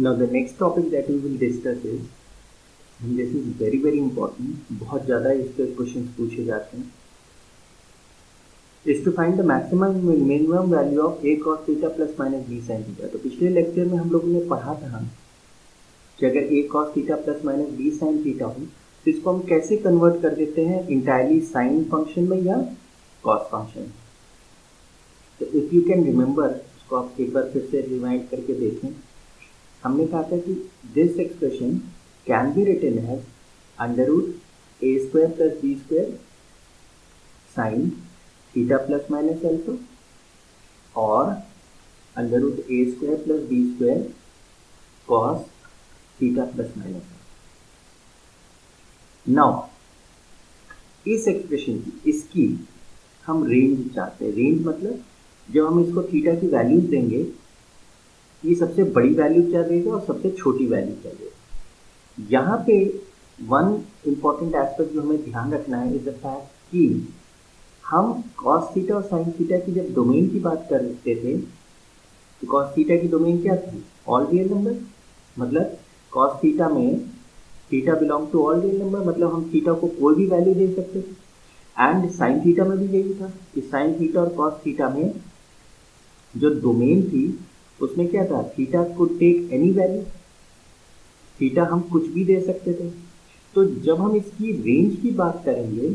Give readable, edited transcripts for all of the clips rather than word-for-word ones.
Now the next topic that we will discuss is, and this is very important, बहुत ज़्यादा इस पे question पूछे जाते हैं, is to find the maximum and minimum value of a cos theta plus minus b sin theta। तो पिछले lecture में हम लोगों ने पढ़ा था कि अगर a cos theta plus minus b sin theta हो तो इसको हम कैसे कन्वर्ट कर देते हैं इंटायरली साइन फंक्शन में या कॉस फंक्शन में। तो इफ यू कैन रिमेंबर, इसको आप एक बार फिर से रिवाइंड करके देखें। हमने कहा था कि this expression can be written as under root A square plus B square sine theta plus minus alpha और अंडर रूट ए square plus B square cos theta plus minus alpha. Now इस expression की इसकी हम range चाहते हैं। Range मतलब जब हम इसको थीटा की वैल्यूज देंगे, ये सबसे बड़ी वैल्यू क्या देगा और सबसे छोटी वैल्यू क्या देगा। यहाँ पे वन इम्पॉर्टेंट एस्पेक्ट जो हमें ध्यान रखना है इज द फैक्ट कि हम कॉस थीटा और साइन थीटा की जब डोमेन की बात करते थे तो कॉस थीटा की डोमेन क्या थी? All real number. मतलब कॉस थीटा में theta belong to all real number, मतलब हम थीटा को कोई भी वैल्यू दे सकते थे। एंड साइन थीटा में भी यही था कि साइन थीटा और कॉस थीटा में जो डोमेन थी उसमें क्या था? Theta could take any value, theta हम कुछ भी दे सकते थे। तो जब हम इसकी रेंज की बात करेंगे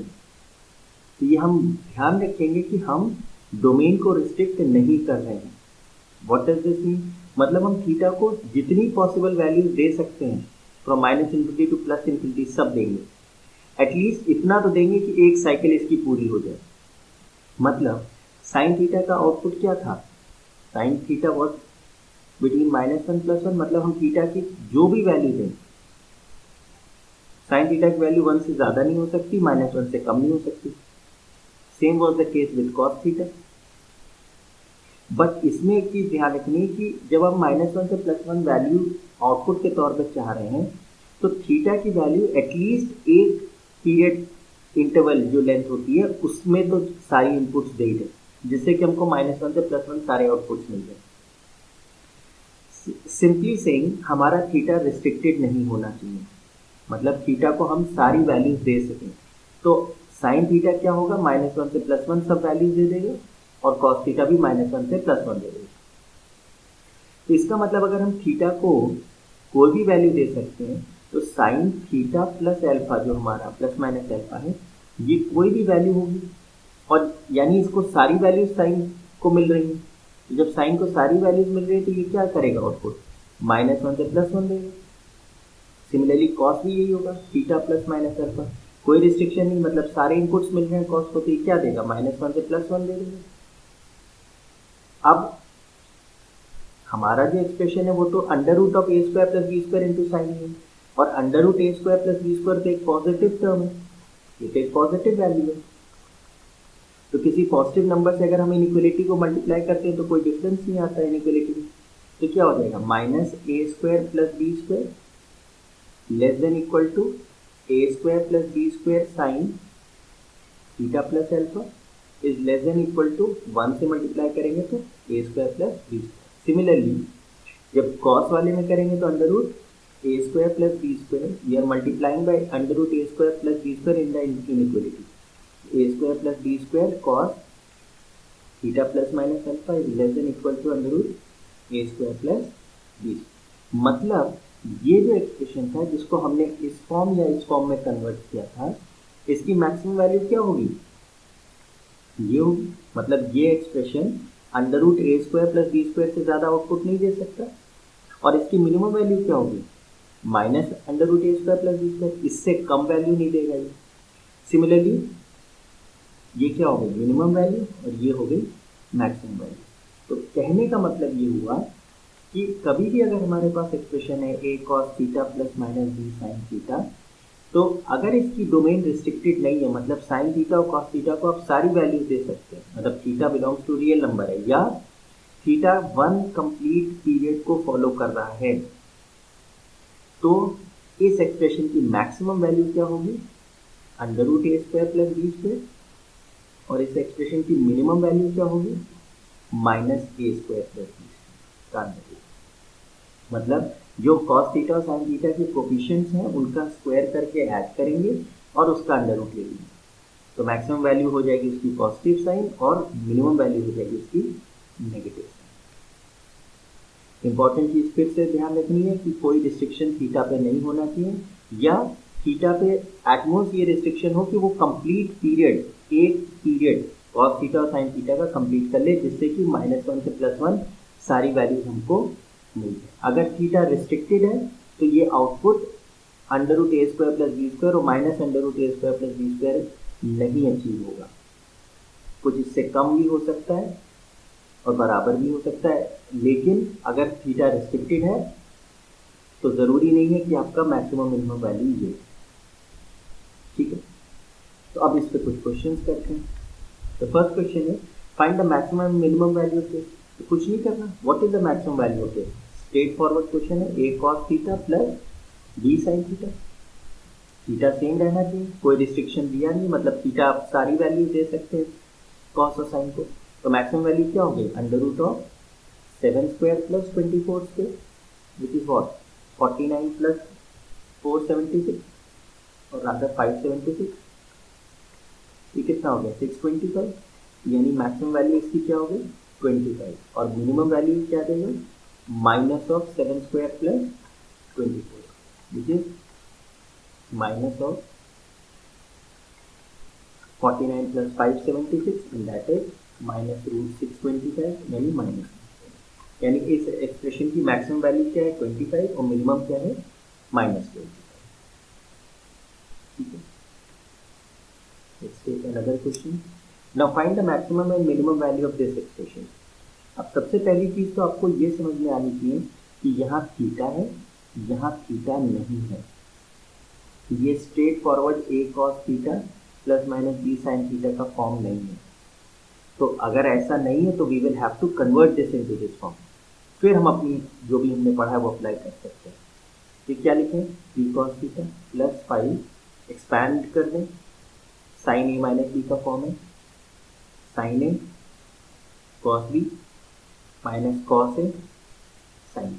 तो ये हम ध्यान रखेंगे कि हम डोमेन को रिस्ट्रिक्ट नहीं कर रहे हैं। What does this mean? मतलब हम थीटा को जितनी पॉसिबल वैल्यूज दे सकते हैं, from minus infinity two plus infinity, सब देंगे। एटलीस्ट इतना तो देंगे कि एक साइकिल इसकी पूरी हो जाए। मतलब साइन थीटा का आउटपुट क्या था? साइन थीटा वॉज बिटवीन -1 + 1, मतलब हम थीटा की जो भी वैल्यू दें, साइन थीटा की वैल्यू 1 से ज़्यादा नहीं हो सकती, -1 से कम नहीं हो सकती। Same was the case with cos theta. But इसमें एक चीज़ ध्यान रखनी है कि जब हम -1 से +1 वैल्यू आउटपुट के तौर पर चाह रहे हैं तो थीटा की वैल्यू एटलीस्ट एक पीरियड इंटरवल जो लेंथ होती है उसमें तो सारी इनपुट्स दे दे, जिससे कि हमको -1 से +1 सारे आउटपुट्स मिल जाए। सिंपली सेइंग, हमारा थीटा रिस्ट्रिक्टेड नहीं होना चाहिए, मतलब थीटा को हम सारी वैल्यूज दे सकें। तो साइन थीटा क्या होगा? -1 से +1 सब वैल्यूज दे देगा और कॉस थीटा भी -1 से +1 दे देगा। तो इसका मतलब अगर हम थीटा को कोई भी वैल्यू दे सकते हैं तो साइन थीटा प्लस एल्फा जो हमारा प्लस माइनस एल्फा है, ये कोई भी वैल्यू होगी, और यानी इसको सारी वैल्यूज साइन को मिल रही है। तो जब साइन को सारी वैल्यूज मिल रही है तो ये क्या करेगा? आउटपुट -1 से +1 देगा। सिमिलरली कॉस भी यही होगा, थीटा प्लस माइनस एल्फा, कोई रिस्ट्रिक्शन नहीं, मतलब सारे इनपुट्स मिल रहे हैं कॉस को, तो ये क्या देगा? -1 से +1 दे देगा। अब हमारा जो एक्सप्रेशन है वो तो under root of a square plus B square into sine है, और अंडर रूट ए स्क्वायर प्लस बी स्क्वायर तो एक पॉजिटिव टर्म है, ये तो एक पॉजिटिव वैल्यू है। तो किसी पॉजिटिव नंबर से अगर हम इनइक्वालिटी को मल्टीप्लाई करते हैं तो कोई डिफरेंस नहीं आता है इनइक्वालिटी में। तो क्या हो जाएगा? -a square plus B square less than equal to A square plus B square sine theta plus alpha is less than equal to 1 से मल्टीप्लाई करेंगे तो A square plus B square. Similarly जब cos वाले में करेंगे तो under root A square plus B square, we are multiplying by under root A square plus B square in the inequality, A square plus B square cos theta plus minus alpha is less than equal to under root A square plus b. मतलब ये जो expression था जिसको हमने इस form या इस form में कन्वर्ट किया था, इसकी मैक्सिमम वैल्यू क्या होगी? ये होगी। मतलब ये एक्सप्रेशन अंडर रूट ए स्क्वायर प्लस बी स्क्वायर से ज़्यादा आउटपुट नहीं दे सकता, और इसकी मिनिमम वैल्यू क्या होगी? माइनस अंडर रूट ए स्क्वायर प्लस बी स्क्वायर, इससे कम वैल्यू नहीं देगा ये। सिमिलरली ये क्या हो गई? मिनिमम वैल्यू, और ये हो गई मैक्सिमम वैल्यू। तो कहने का मतलब ये हुआ कि कभी भी अगर हमारे पास एक्सप्रेशन है A cos theta plus minus B sine theta, तो अगर इसकी डोमेन रिस्ट्रिक्टेड नहीं है, मतलब साइन थीटा और कॉस थीटा को आप सारी वैल्यूज दे सकते हैं, मतलब theta belongs to real number है या थीटा 1 कंप्लीट पीरियड को फॉलो कर रहा है, तो इस एक्सप्रेशन की मैक्सिमम वैल्यू क्या होगी? अंडर रूट ए स्क्वायर प्लस बी स्क्वायर, और इस एक्सप्रेशन की मिनिमम वैल्यू क्या होगी? -a² + b। मतलब जो कॉस थीटा और साइन थीटा के कोफिशिएंट्स हैं उनका स्क्वायर करके ऐड करेंगे और उसका अंडर रूट ले लेंगे। तो मैक्सिमम वैल्यू हो जाएगी उसकी पॉजिटिव साइन और मिनिमम वैल्यू हो जाएगी उसकी नेगेटिव साइन। इंपॉर्टेंट चीज फिर से ध्यान रखनी है कि कोई रिस्ट्रिक्शन थीटा पे नहीं होना चाहिए, या थीटा पे एटमोस्ट ये रिस्ट्रिक्शन हो कि वो कंप्लीट पीरियड, एक पीरियड कॉस थीटा और साइन थीटा का कंप्लीट कर ले, जिससे कि -1 से +1 सारी वैल्यूज हमको मिल जाए। अगर थीटा रिस्ट्रिक्टेड है तो ये आउटपुट √a² + b² और -√a² + b² नहीं अचीव होगा। कुछ इससे कम भी हो सकता है और बराबर भी हो सकता है, लेकिन अगर थीटा रिस्ट्रिक्टेड है तो ज़रूरी नहीं है कि आपका मैक्सिमम मिनिमम वैल्यू ये, ठीक है। तो अब इस पे कुछ क्वेश्चंस करते हैं। तो फर्स्ट क्वेश्चन है find the maximum minimum value of this. तो कुछ नहीं करना, what is the maximum value of this, straight forward question है। a cos theta + b sin theta, theta same रहना चाहिए, कोई रिस्ट्रिक्शन दिया नहीं, मतलब थीटा आप सारी वैल्यू दे सकते हैं कॉस और साइन को। तो मैक्सिमम वैल्यू क्या होगी, √7² + 24² विच इज व्हाट 49 + 476 और रादर 576, ये कितना हो गया 625, यानी मैक्सिमम वैल्यू इसकी क्या होगी 25, और मिनिमम वैल्यू क्या देगा -7² + 24 which is -49 + 576 and that is -√625 यानी माइनस, यानी इस एक्सप्रेशन की मैक्सिमम वैल्यू क्या है 25 और मिनिमम क्या है -25, ठीक है। Let's take another question. Now find the maximum and minimum value of this expression. अब सबसे पहली चीज तो आपको ये समझ में आनी चाहिए कि यहाँ थीटा है, यहाँ थीटा नहीं है, ये straightforward a cos theta ± b sin theta का फॉर्म नहीं है। तो अगर ऐसा नहीं है तो we will have to convert this into this form, फिर हम अपनी जो भी हमने पढ़ा है वो अप्लाई कर सकते हैं। ये क्या लिखें, b cos थीटा + 5 एक्सपैंड कर दें, sin a - b का फॉर्म है, sin a cos b minus cos a sin b।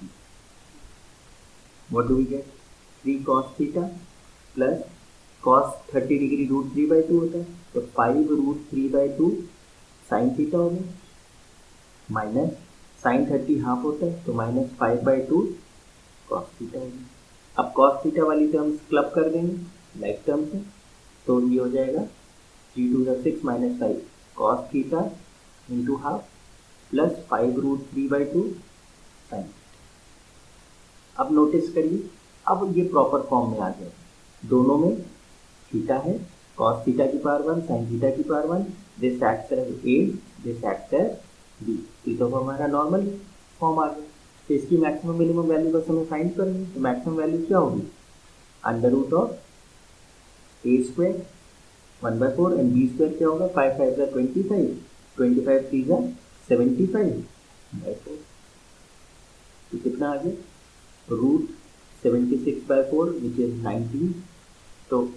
What do we get, 3 cos theta plus cos 30 degree √3/2 होता है, तो 5 √3/2 sin थीटा हो गया, माइनस sin 30 हाफ होता है तो -5/2 cos थीटा हो गया। अब cos थीटा वाली टर्म्स क्लब कर देंगे लाइक टर्म से, तो ये हो जाएगा 3 × 2 = 6 - 5 cos theta × half plus 5 √3/2 sin। अब नोटिस करिए, अब ये प्रॉपर फॉर्म में आ गया, दोनों में थीटा है, cos थीटा की पावर 1 sin थीटा की power 1, this acts as a, this acts as b, तो हमारा नॉर्मल फॉर्म आ गया। तो इसकी मैक्सिमम मिनिमम वैल्यू बस हमें फाइंड करनी है। तो मैक्सिमम वैल्यू क्या होगी, √a² 1/4 एंड b² क्या होगा 5 × 5 = 25, 25 × 3 = 75/4, तो कितना आ गया √76/4 विच इज 19। तो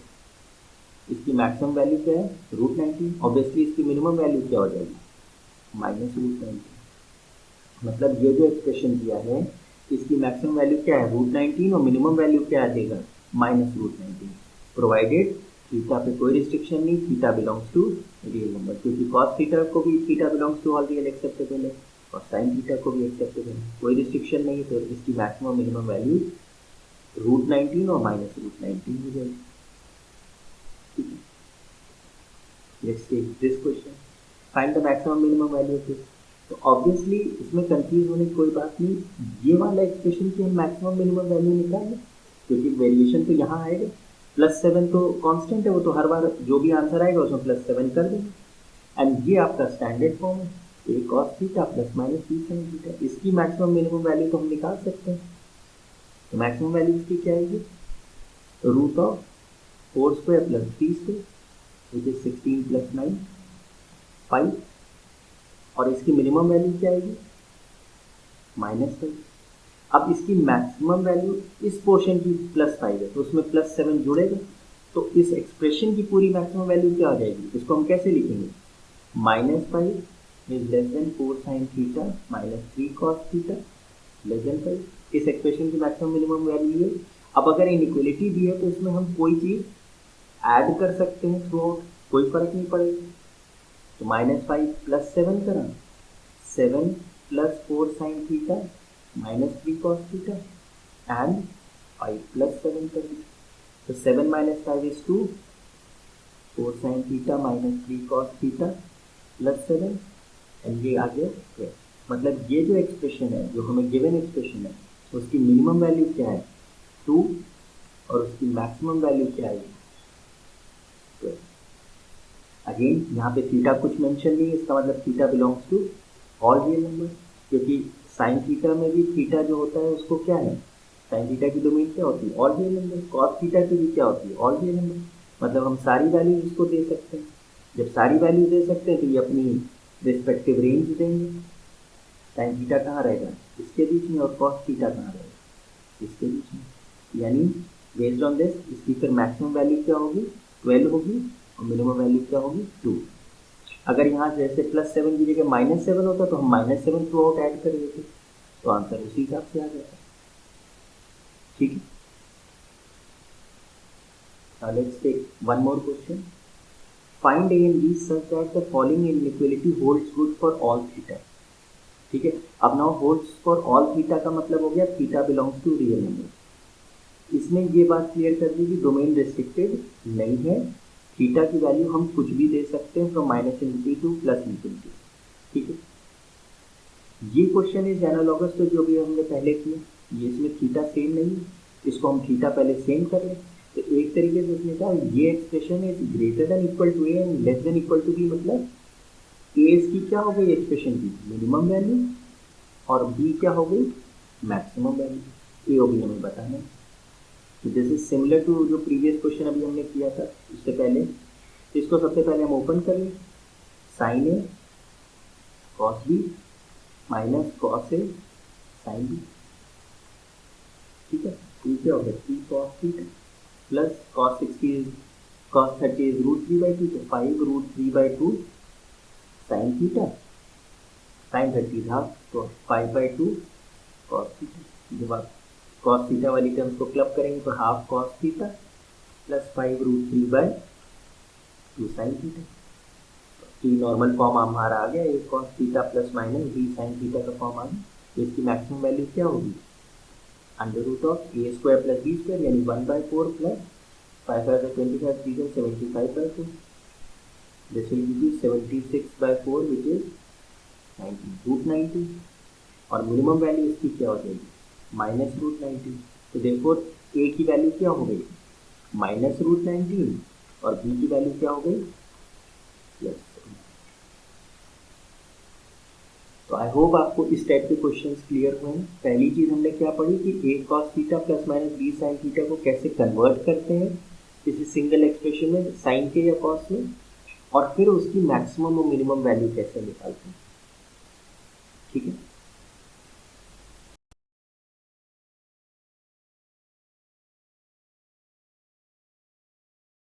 इसकी मैक्सिमम वैल्यू क्या है √19, ऑब्वियसली इसकी मिनिमम वैल्यू क्या हो जाएगी -√19। मतलब ये जो एक्सप्रेशन दिया है इसकी मैक्सिमम वैल्यू क्या है √19 और मिनिमम वैल्यू क्या आ जाएगा -√19, प्रोवाइडेड थीटा पे कोई रिस्ट्रिक्शन नहीं, theta belongs to real number, क्योंकि cos थीटा को भी theta belongs to all real acceptable है और sin थीटा को भी एक्सेप्टेबल है, कोई रिस्ट्रिक्शन नहीं, तो इसकी मैक्सिमम मिनिमम वैल्यू √19 और -√19 हो जाएगी। Let's take this question. Find the maximum minimum value of this. तो ऑब्वियसली इसमें कंफ्यूज होने की कोई बात नहीं, ये वाला एक्सप्रेशन की हम मैक्सिमम मिनिमम वैल्यू निकालें, क्योंकि वेरिएशन तो यहाँ आएगा, +7 तो कांस्टेंट है, वो तो हर बार जो भी आंसर आएगा उसमें +7 कर देंगे। एंड ये आपका स्टैंडर्ड फॉर्म है, a cos theta ± b sin theta, इसकी मैक्सिमम मिनिमम वैल्यू तो हम निकाल सकते हैं। तो मैक्सिमम वैल्यू इसकी क्या आएगी, √4² + 3² विच इज 16 + 9 5, और इसकी मिनिमम वैल्यू क्या आएगी -5। अब इसकी मैक्सिमम वैल्यू इस पोर्शन की +5 है तो उसमें +7 जुड़ेगा, तो इस एक्सप्रेशन की पूरी मैक्सिमम वैल्यू क्या हो जाएगी, इसको हम कैसे लिखेंगे, -5 is less than 4 sin theta - 3 cos theta less than 5, इस एक्सप्रेशन की मैक्सिमम मिनिमम वैल्यू है। अब अगर इनइक्वलिटी दी है तो इसमें हम कोई चीज ऐड कर सकते हैं थ्रू आउट, कोई फर्क नहीं पड़ेगा। तो -5 + 7 करा, 7 + 4 sin theta -3 cos theta and 5 + 7 कर दी। तो 7 - 5 is 2, 4 sin theta -3 cos theta +7 and ये आ गया 12। मतलब ये जो एक्सप्रेशन है, जो हमें गिवन एक्सप्रेशन है, उसकी मिनिमम वैल्यू क्या है 2 और उसकी मैक्सिमम वैल्यू क्या है 12। अगेन यहाँ पे थीटा कुछ मेंशन नहीं है, इसका मतलब theta belongs to all real number, क्योंकि साइन थीटा में भी थीटा जो होता है उसको क्या है, साइन थीटा की डोमेन क्या होती है all real number, cos theta की भी क्या होती है ऑल रियल नंबर। मतलब हम सारी वैल्यू इसको दे सकते हैं। जब सारी वैल्यू दे सकते हैं तो ये अपनी रिस्पेक्टिव रेंज देंगे। साइन थीटा कहाँ रहेगा, इसके बीच में, और कॉस थीटा कहाँ रहेगा, इसके बीच में। यानी बेस्ड ऑन दिस इसकी फिर मैक्सिमम वैल्यू क्या होगी 12 होगी और मिनिमम वैल्यू क्या होगी 2। अगर यहाँ जैसे +7 की जगह -7 होता तो हम -7 थ्रू आउट ऐड कर देते, तो आंसर उसी हिसाब से आ जाता। ठीक है, now let's take one more question. Find A and B such that the following inequality holds good for all theta. ठीक है, अब now holds for all theta का मतलब हो गया theta belongs to real number. इसमें ये बात क्लियर कर दी कि डोमेन रिस्ट्रिक्टेड नहीं है, थीटा की वैल्यू हम कुछ भी दे सकते हैं फ्रॉम -∞ टू +∞। ठीक है, ये क्वेश्चन इज एनालॉगस टू जो भी हमने पहले किया। ये इसमें थीटा सेम नहीं है, इसको हम थीटा पहले सेम कर लें। तो एक तरीके से उसने कहा ये expression is greater than equal to a and less than equal to b, मतलब ए इसकी क्या हो गई एक्सप्रेशन की मिनिमम वैल्यू और बी क्या हो गई मैक्सिमम वैल्यू। ए और बी हमें बताना है। तो दिस इज सिमिलर टू जो प्रीवियस क्वेश्चन अभी हमने किया था उससे पहले। तो इसको सबसे पहले हम ओपन कर लें, sign A cos B minus cos A sine B. ठीक है, तो क्या हो गया 3 cos theta plus cos 30 is √3/2, तो 5 √3/2 साइन थीटा, साइन 30 था तो 5/2 cos थीटा। जब आप cos थीटा वाली टर्म्स को क्लब करेंगे तो half cos theta plus 5 √3/2 sine theta. तो नॉर्मल फॉर्म हमारा आ गया, a cos theta plus minus B sine theta का फॉर्म आ गया। तो इसकी मैक्सिमम वैल्यू क्या होगी √a² प्लस b², यानी 1/4 plus 5 5 25 3 75/4। This will give you 76/4 which is 90 √90। और मिनिमम वैल्यू इसकी क्या हो जाएगी -√90। तो देयरफॉर a की वैल्यू क्या हो गई -√90 और b की वैल्यू क्या हो गई प्लस। तो आई होप आपको इस टाइप के क्वेश्चंस क्लियर हुए हैं। पहली चीज हमने क्या पढ़ी कि a cos theta plus minus b sine theta को कैसे कन्वर्ट करते हैं किसी सिंगल एक्सप्रेशन में साइन के या कॉस में, और फिर उसकी मैक्सिमम और मिनिमम वैल्यू कैसे निकालते हैं। ठीक है।